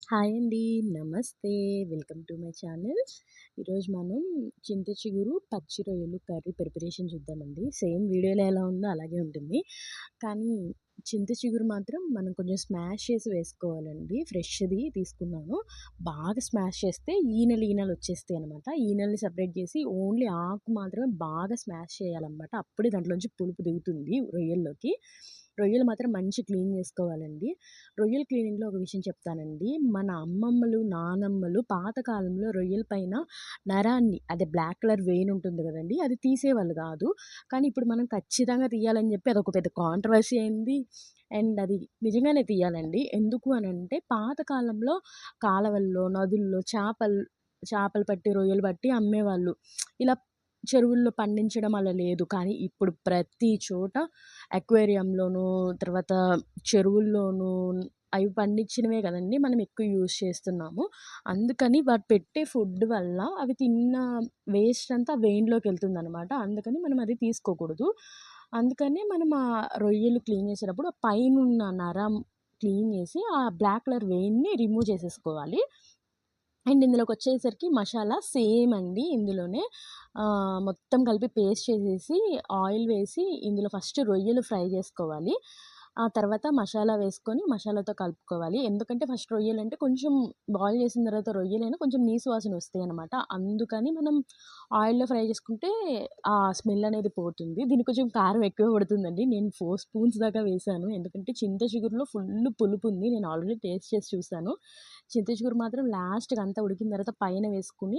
Hi అండి. నమస్తే. Welcome to my channel. ఈరోజు మనం చింత చిగురు, పచ్చి రొయ్యలు కర్రీ ప్రిపరేషన్ చూద్దామండి. సేమ్ వీడియోలో ఎలా ఉందో అలాగే ఉంటుంది. కానీ చింత చిగురు మాత్రం మనం కొంచెం స్మాష్ చేసి వేసుకోవాలండి. ఫ్రెష్‌ది తీసుకున్నాను. బాగా స్మాష్ చేస్తే ఈనెలు ఈనెలు వచ్చేస్తాయనమాట. ఈనెల్ని సెపరేట్ చేసి ఓన్లీ ఆకు మాత్రమే బాగా స్మాష్ చేయాలనమాట. అప్పుడే దాంట్లోంచి పులుపు దిగుతుంది రొయ్యల్లోకి. రొయ్యలు మాత్రం మంచి క్లీన్ చేసుకోవాలండి. రొయ్యల క్లీనింగ్‌లో ఒక విషయం చెప్తానండి. మన అమ్మమ్మలు, నానమ్మలు పాతకాలంలో రొయ్యల పైన నరాన్ని అదే బ్లాక్ కలర్ వెయిన్ ఉంటుంది గదండీ! అది తీసేవాళ్ళు గాదు. కానీ ఇప్పుడు మనం ఖచ్చితంగా తీయాలని జెప్పి అదొక పెద్ద కాంట్రవర్సీ అయింది. అండ్ అది నిజంగానే తీయాలండి. ఎందుకు అనంటే పాతకాలంలో కాలవల్లో, నదుల్లో చేపలు పట్టి, రొయ్యలు పట్టి అమ్మేవాళ్ళు. ఇలా చెరువుల్లో పండించడం అలా లేదు. కానీ ఇప్పుడు ప్రతి చోట అక్వేరియంలోనూ, తర్వాత చెరువుల్లోనూ అవి పండించినవే గదండీ మనం ఎక్కువ యూజ్ చేస్తున్నాము. అందుకని వాటి పెట్టే ఫుడ్ వల్ల అవి తిన్న వేస్ట్ అంతా వెయిన్‌లోకెళ్తుందనమాట. అందుకని మనం అది తీసుకోకూడదు. అందుకనే మనం ఆ రొయ్యలు క్లీన్ చేసేటప్పుడు ఆ పైనున్న నరం క్లీన్ చేసి ఆ బ్లాక్ కలర్ వెయిన్‌ని రిమూవ్ చేసేసుకోవాలి. అండ్ ఇందులోకొచ్చేసరికి మసాలా సేమ్ అండి ఇందులోనే మొత్తం కలిపి పేస్ట్ చేసేసి ఆయిల్ వేసి ఇందులో ఫస్ట్ రొయ్యలు ఫ్రై చేసుకోవాలి. ఆ తర్వాత మసాలా వేసుకొని మసాలాతో కలుపుకోవాలి. ఎందుకంటే ఫస్ట్ రొయ్యలంటే కొంచెం బాయిల్ చేసిన తర్వాత రొయ్యలైనా కొంచెం నీసు వాసన వస్తాయనమాట. అందుకని మనం ఆయిల్‌లో ఫ్రై చేసుకుంటే ఆ స్మెల్ అనేది పోతుంది. దీనికి కొంచెం కారం ఎక్కువ పడుతుందండి. నేను 4 స్పూన్స్ దాకా వేశాను. ఎందుకంటే చింత చిగురులో ఫుల్ పులుపుంది. నేను ఆల్రెడీ టేస్ట్ చేసి చూసాను. చింత చిగురు మాత్రం లాస్ట్‌కి అంతా ఉడికిన తర్వాత పైన వేసుకొని